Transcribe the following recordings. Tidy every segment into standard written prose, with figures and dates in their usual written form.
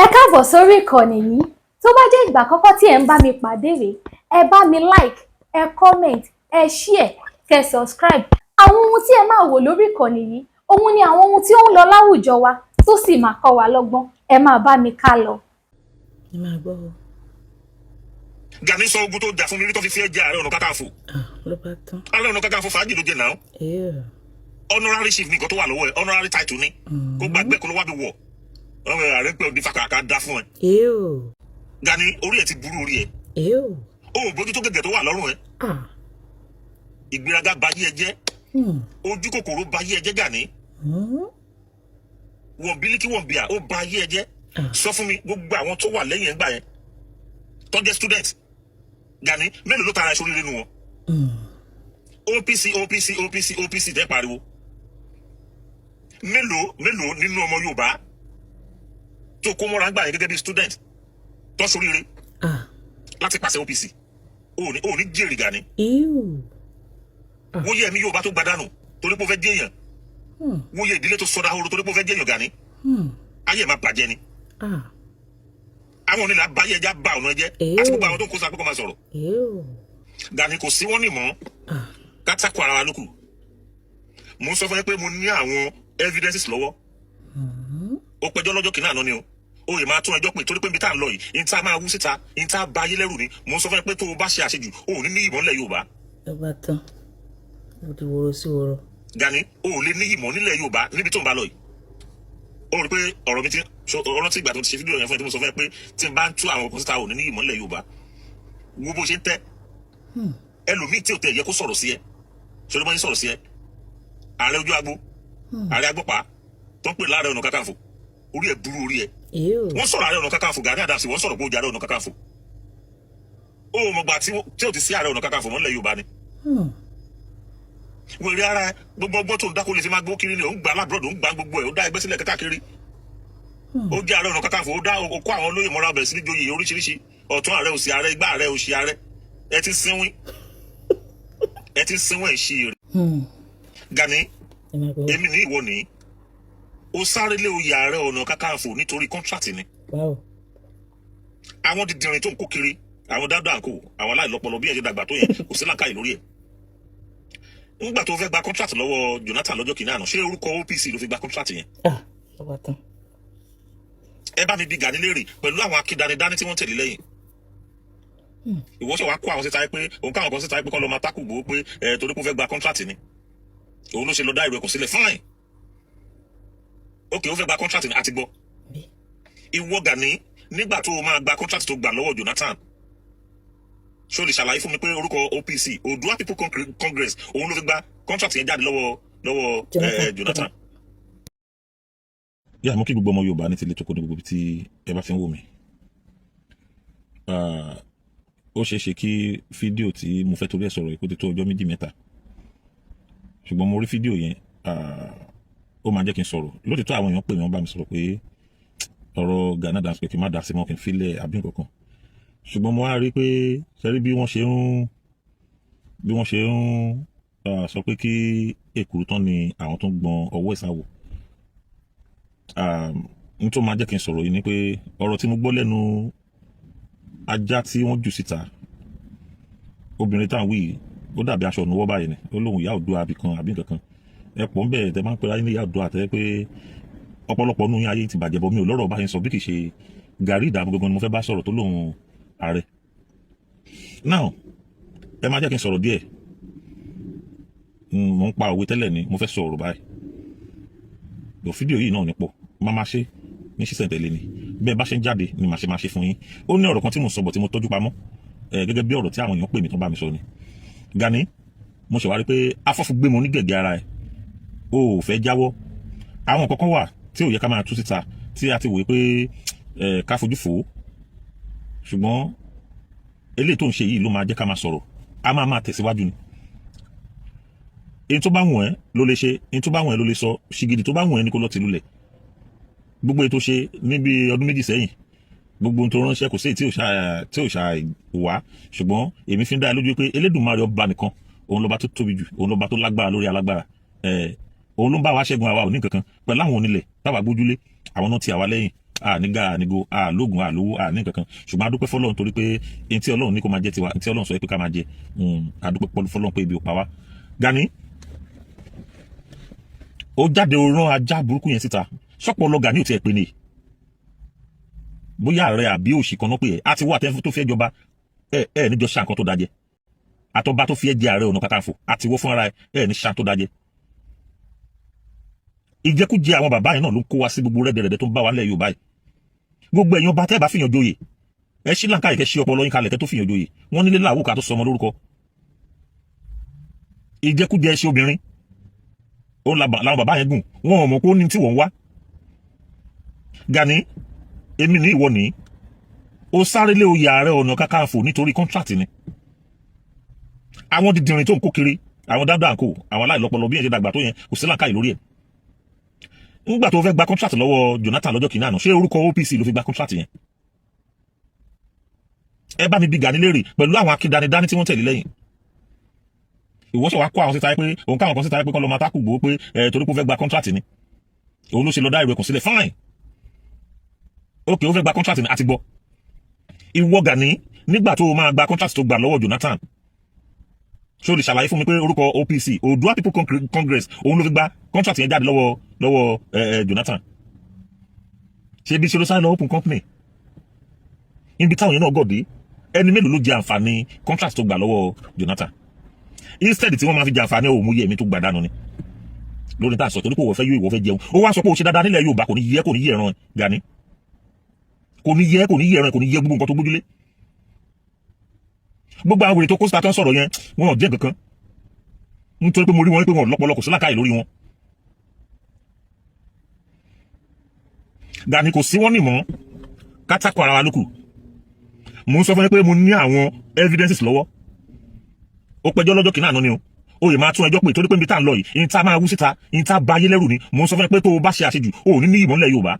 Ẹ káàbọ̀ sórí ìkànnì yìí. Tó bá jẹ́ ìgbà àkọ́kọ́ tí ẹ ń bá mi pàdé rèé, ẹ bá mi like, ẹ comment, ẹ share, kẹ́ subscribe. Àwọn ohun tí ẹ máa wò lórí ìkànnì yìí, òun ni àwọn ohun tí ó ń lọ láwùjọ wa tó sì máa kọ́ wa lọ́gbọ́n. Ẹ máa bá mi ká lọ. Ẹ máa gbọ́ o. Gani sọ ogun tó jà fún mi rí tó fi fi ẹ jẹ Ààrẹ Ọ̀nà Kakanfò. Ló bá tán. Ààrẹ Ọ̀nà Kakanfò fàájì ló jẹ náà. Honorary chief nìkan tó wà lọ́wọ́ ẹ̀, honorary title ni. Kó gbàgbé kó ló wá bí wọ̀. Ààrẹ pé òdi fàkàkà dá fún ẹ. Gani orí ẹ ti burú orí ẹ. O ò bójú tó gẹ́gẹ́ tó wà lọ́rùn ẹ. Ìgbéraga ba yí ẹ jẹ́. Ojú kòkòrò ba yí ẹ jẹ́ Gani. Wọ̀n bílíkì wọ̀n bíà ó ba yí ẹ jẹ́. Sọ fún mi gbogbo àwọn tó wà lẹ́yìn ẹ̀ ń gbà yẹn. Tó jẹ́ student. Gani mélòó ló tara ẹ sórí nínú wọn. OPC tẹ́ pariwo. Mélòó nínú ọmọ Yorùbá tó kó mọ́ra gbà yẹn gẹ́gẹ́ bí student tó ṣoríire láti pàṣẹ OPC ò ní jèrè Gani. Wóyè ẹ̀mí Yorùbá tó gbadánù torí pé ó fẹ́ jẹ́ èèyàn. Wóyè ìdílé tó sọdá horo torí pé ó fẹ́ jẹ́ èèyàn Gani. Ayé ẹ̀ máa bàjẹ́ ni. Àwọn onílà báyé ẹja bá ọ̀nà ẹjẹ́ àti gbogbo àwọn tó ń kó sapẹ́ kó máa sọ̀rọ̀. Gani kò sí wọ́n ní mọ́ kátàkù ara wa lókù. Mo ń sọ fún ẹ pé mo ní àwọn evidences lọ́wọ́. Ó pẹjọ́ lọ́jọ́ kìíní àná ni o. O lè máa tún ẹjọ́ pé torí pé ibi tá à ń lọ yìí, ní tá a máa wú síta, ní tá a bá ayé lẹ́rù ni. Mo ń sọ fún ẹ pé tó o bá ṣe àṣejù, o ò ní ní ìmọ̀ nílẹ̀ Yorùbá. Ló bá tán. Ó ti woro sí woro. Gani o ò lè ní ìmọ̀ nílẹ̀ Yorùbá níbi tó ń bá lọ yìí. O rí pé ọ̀rọ̀ mi ti ọ̀rọ̀ tí ìgbà tó ti ṣe fídíò yẹn fún ẹ tí mo sọ fún ẹ pé tí n bá ń tú àwọn ọkùnrin síta ò ní ìmọ̀ nílẹ̀ Yorùbá. Wo bó ṣe ń tẹ́. Ẹlòmíì tí ò tẹ̀ yẹ kó sọ̀rọ̀ sí ẹ. Ṣé ló máa ń sọ̀rọ̀ sí ẹ? Ààrẹ ojú agbo, ààrẹ agbọ́pàá tó ń pè láàrẹ Ọ̀nà Kakanfò. Orí ẹ burú orí ẹ. Wọ́n sọ̀rọ̀ Ààrẹ Ọ̀nà Kakanfò Gani Adams wọ́n sọ̀rọ̀ bójú Ààrẹ Ọ̀nà Kakanfò. Ó mọ̀ gbà tí ò ti sí Ààrẹ Ọ̀nà Kakanfò mọ́ nílẹ̀ Yorùbá ni. Wèrè ara ẹ gbogbo ọgbọ́n tó ń dákó lè fi máa gbó kiri ni ò ń gba alábọ̀dọ̀ ń gba gbogbo ẹ̀ ó dá ẹgbẹ́ sílẹ̀ káàkiri. Ó jẹ́ Ààrẹ Ọ̀nà Kakanfò ó dá okó àwọn olóyè mọ́ra bẹ̀rẹ̀ sí ní joyè oríṣiríṣi ọ̀tún ààrẹ òsì ààrẹ igbá ààrẹ òsì ààrẹ ẹ ti sínwín ẹ̀ ṣí rẹ̀. Gani èmi ní ìwọ nìyí ó sáré lé oyè Ààrẹ Ọ̀nà Kakanfò nítorí kọ́ńtrátì ni. Àwọn dìdìrín tó ń kó kiri àwọn dáadáa àǹkó àwọn aláìlọ́pọlọ bí ẹ̀jẹ̀ dàgbà tó yẹn kò sí làkàyè lórí ẹ̀. Nígbà tó fẹ́ gba kọ́ńtrátì lọ́wọ́ Jonathan lọ́jọ́ kìíní àná ṣé orúkọ OPC ló fi gba kọ́ńtrátì yẹn. Ẹ bá mi bi Gani léèrè pẹ̀lú àwọn akídanidání tí wọ́n tẹ̀lé lẹ́yìn. Ìwọ ṣe wá kó àwọn síta pé òun káwọn kan síta pé kọ́ lọ máa tákù gbowó pé torí pé ó fẹ́ gba kọ́ńtrátì ni. Òun ló ṣe lọ dá ìwé kò sílẹ̀ fine. Okay, ó fẹ́ gba kọ́ńtrátì ni àti gbọ́. Ìwọ Gani nígbà tó o máa gba kọ́ńtrátì tó gbà lọ́wọ́ Jonathan ṣó lè ṣàlàyé fún mi pé orúkọ OPC Odua People Congress òun ló fi gba kọ́ńtrátì yẹn jáde lọ́wọ́ Jonathan. Yà mú kí gbogbo ọmọ Yorùbá ní tilé tó kó ní gbogbo tí ẹ bá fi ń wò mí. Ó ṣeé ṣe kí fídíò tí mo fẹ́ torí ẹ̀ sọ̀rọ̀ ìkó ti tó ọjọ́ méjì mẹ́ta ṣùgbọ́n mo rí fídíò yẹn ó máa jẹ́ kí n sọ̀rọ̀ lótìtọ́ àwọn èèyàn pè mí wọ́n bá mi sọ̀rọ̀ pé ọ̀rọ̀ Gani Adams pé kí n má dá sí mọ́ kí n filẹ̀ àbí nǹkan kan ṣùgbọ́n mo wá rí pé sẹ́rí bí wọ́n ṣe ń sọ pé kí èkúrú tán ni àwọn tó ń gbọn ọwọ́ ìsàwọ̀ n tó máa jẹ́ kí n sọ̀rọ̀ yìí ni pé ọ̀rọ̀ tí mo gbọ́ lẹ́nu ajá tí wọ́n jù síta obìnrin táwọn wí ó dàbí aṣọ ònúwọ́ báyìí ni ó lóun ìyá Oòduà àbí kan àbí nǹkan kan ẹ pọ̀ ń bẹ̀rẹ̀ tẹ máa ń pera ní ìyá Oòduà àtẹ́ pé ọ̀pọ̀lọpọ̀ nínú ayé ti bàjẹ́ bọ̀ mi ò lọ́rọ̀ báyìí sọ bí kì í ṣe Gàrí Ìdààmú gangan ni mo fẹ́ bá sọ̀rọ̀ tó lóun ààrẹ. Now ẹ máa jẹ́ kí n sọ̀rọ̀ díẹ̀ mo ń pa òwe tẹ́lẹ̀ ni mo fẹ́ sọ̀rọ̀ báyìí lọ fídíò yìí náà ní pọ̀ má máa ṣe ní ṣísẹ̀ntẹ̀lé ni bẹ́ẹ̀ bá ṣe ń jáde ni màá ṣe fún yín ó ní ọ̀rọ̀ kan tí mo sọ bọ̀ tí mo tọ́jú pamọ́ gẹ́gẹ́ bí ọ̀rọ̀ tí àwọn èèyàn pè mí tó bá mi sọ ni Gani mo ṣe wá rí pé afọ́fúgbé mo ní gẹ̀gẹ́ ara ẹ̀ o ò fẹ́ jáwọ́ àwọn kankan wà tí ò yẹ ká máa tú síta tí a ti wòye pé ká fojú fò ó ṣùgbọ́n eléyìí tó ń ṣe yìí ló máa jẹ́ ká máa sọ̀rọ̀ a máa tẹ̀síwájú ni èyí tó bá wùn ẹ́ ló lè ṣe èyí tó bá wùn ẹ́ ló lè sọ ṣìgìdì tó bá wùn ẹ́ ní kó lọ́ọ́ ti lulẹ̀ gbogbo ètò ṣe níbi ọdún méjì sẹ́yìn gbogbo ohun tó ránṣẹ́ kò sí tí ò ṣà wá ṣùgbọ́n èmi fi ń dá lójú pé Elédùmarè ọba nìkan òun lọ́ba tó tóbi jù òun lọ́ba tó lágbára lórí alágbára òun ló ń bá wa ṣẹ́gun àwa ò ní kankan pẹ̀lú àwọn onílẹ̀ táwa gbójúlé àwọn náà ti àwa lẹ́yìn nígà nígo lóògùn lówó ní kankan ṣùgbọ́n a dúpẹ́ fọ́lọ́run torí pé ẹni tí Ọlọ́run ní kó máa jẹ tiwa ẹni tí Ọlọ́run sọ pé ká máa jẹ a dúpẹ́ fọ́lọ́run pé ibi ò pa wá. Gani ó jáde ó rán ajá burúkú yẹn síta ṣọ́pọ̀ lọ Gani ò tiẹ̀ pé ni bóyá ààrẹ àbí òṣì kan náà pé ẹ àti wọ àtẹnfún tó fẹ́ jọba ẹ níjọ ṣàǹkan tó dájẹ àtọba tó fi ẹ jẹ Ààrẹ Ọ̀nà Kakanfò àti wọ fún ara ẹ ní ṣàǹkan tó dájẹ. Ìjẹkújẹ àwọn bàbá yẹn náà ló ń kó wa sí gbogbo rẹ́dẹ̀rẹ́dẹ́ tó ń bá wa lẹ̀ Yorùbá yìí. Gbogbo ẹ̀yin ọba tẹ́ bá fìyàn joyè ẹ ṣí làǹkà yìí kẹ́ ṣí ọpọlọ yín kalẹ̀ kẹ́ tó fìyàn joyè wọ́n nílé làwọ̀ ká tó sọmọ lórúkọ. Ìjẹkújẹ ṣe obìnrin òun làwọn bàbá yẹn gùn wọn ò mọ̀ pé ó ní tí wọ́n wá. Gani èmi ní ìwọ ní ó sáré lé oyè Ààrẹ Ọ̀nà Kakanfò nítorí kọ́ńtrátì ni. Àwọn dìdìrín tó ń kó kiri àwọn dáadáa kò àwọn aláìlọ́pọlọ bí ẹ̀ ṣe dàgbà tó yẹn kò sí làǹkà yìí lórí ẹ̀. Nígbà tó fẹ́ gba contract lọ́wọ́ Jonathan lọ́jọ́ kìíní àná ṣé orúkọ OPC ló fi gba contract yẹn? Ẹ bá mi bi Gani léèrè pẹ̀lú àwọn akíndánidání tí wọ́n tẹ̀lé lẹ́yìn. Ìwọ ṣe wá kó àwọn síta pé òun káwọn kan síta pé kọ́ lọ máa tákù gbowó pé torí pé ó fẹ́ gba contract ni òun ló ṣe lọ dá ìwé kùn sílẹ̀ fine ok ó fẹ́ gba contract ni àti gbọ́. Ìwọ Gani nígbà tó o máa gba contract tó gbà lọ́wọ́ Jonathan ṣé o lè ṣàlàyé fún mi pé orúkọ OPC Oòduà People Congress òun ló fi gba contract yẹn jáde lọ́wọ́ Jonathan ṣé bí ṣe ló sáré lọ open company níbi táwọn yẹn náà gọ̀dé ẹni mélòó ló jẹ àǹfààní contract tó gbà lọ́wọ́ Jonathan instead tí wọ́n máa fi jẹ àǹfààní òmùyẹ mi tó gbà dànù ni lórí tá a sọ torí pé òwò fẹ́ yóò ìwọ fẹ́ jẹun ó wá sọ pé ó ṣe dáadáa nílẹ̀ Yorùbá kò ní yẹ ẹran Gani kò ní yẹ ẹran kò ní yẹ gbogbo nǹkan tó gbójúlé gbogbo àwọn wèrè tó kó síta tó ń sọ̀rọ̀ yẹn wọn ò jẹ́ kankan nítorí pé mo rí wọn pé wọn lọ́pọlọ kò sí làákàyè lórí wọn. Gani kò sí wọn nìmọ̀ kátàkọ̀ ara wa lókù mo ń sọ fún yín pé mo ní àwọn evidences lọ́wọ́ ó pẹjọ́ lọ́jọ́ kìnnà àná ni o yẹ máa tún ẹjọ́ pé torí pé níbi tá à ń lọ yìí ìyìn tá máa wú síta ìyìn tá bá ayé lẹ́rù ni mo ń sọ fún yín pé tó o bá ṣe àṣejù o ò ní ní ìmọ̀ nílẹ̀ Yorùbá.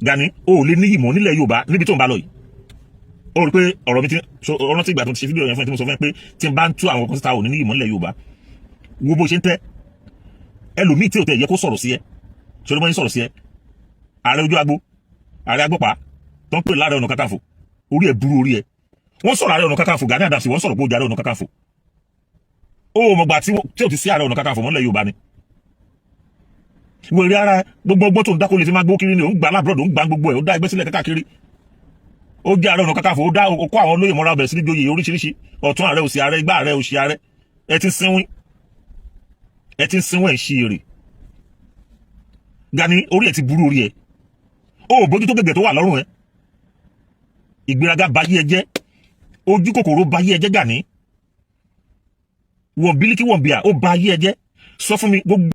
Gani o ò lè ní ìmọ̀ nílẹ̀ Yorùbá níbi tó ń bá lọ yìí ó rí pé ọ̀rọ̀ mi ti ọ̀rọ̀ tí ìgbà tó ti ṣe fídíò yẹn fún ẹ tí mo sọ fún ẹ pé tí n bá ń tú àwọn kan síta ò ní ní ìmọ̀ nílẹ̀ Yorùbá wo bó ṣe ń tẹ́ ẹlòmíì tí ò tẹ̀ yẹ kó sọ̀rọ̀ sí ẹ ṣe ló mọ́ ní sọ̀rọ̀ sí ẹ ààrẹ ojú agbo ààrẹ agbọ́pá tó ń pè láàrẹ Ọ̀nà Kakanfò orí ẹ burú orí ẹ wọ́n sọ̀rọ̀ Ààrẹ Ọ̀nà Kakanfò Gani Adams wọ́n sọ̀rọ̀ pé ó jẹ́ Ààrẹ Ọ̀nà Kakanfò ó mọ̀gbà tí ò ti sí Ààrẹ Ọ̀nà Kakanfò mọ́lẹ̀ Yorùbá ni ìwé rí ara gbogbo ọgbọ́n tó ń dákó lè fi máa gbó kiri ni ó ń gba alábọ̀dọ̀ ó ń gba gbogbo ẹ̀ ó dá ẹgbẹ́ sílẹ̀ káàkiri ó jẹ́ Ààrẹ Ọ̀nà Kakanfò ó dá okó àwọn olóyè mọ́ra bẹ̀rẹ̀ sí ní joyè oríṣiríṣi ọ̀tún ààrẹ òsì ààrẹ igbá ààrẹ òsì ààrẹ ẹ ti ń sínwín ẹ̀ ń ṣí èrè Gani orí ẹ̀ ti burú orí ẹ̀ ó bójú tó gẹ̀gẹ̀ tó wà lọ́rùn ẹ̀ ìgbéraga bayé ẹ jẹ́ ojú kòkòrò bayé ẹ jẹ́ Gani wọ̀n bílíkì wọ̀n bíà ó bayé ẹ jẹ́ sọ fún mi gbogbo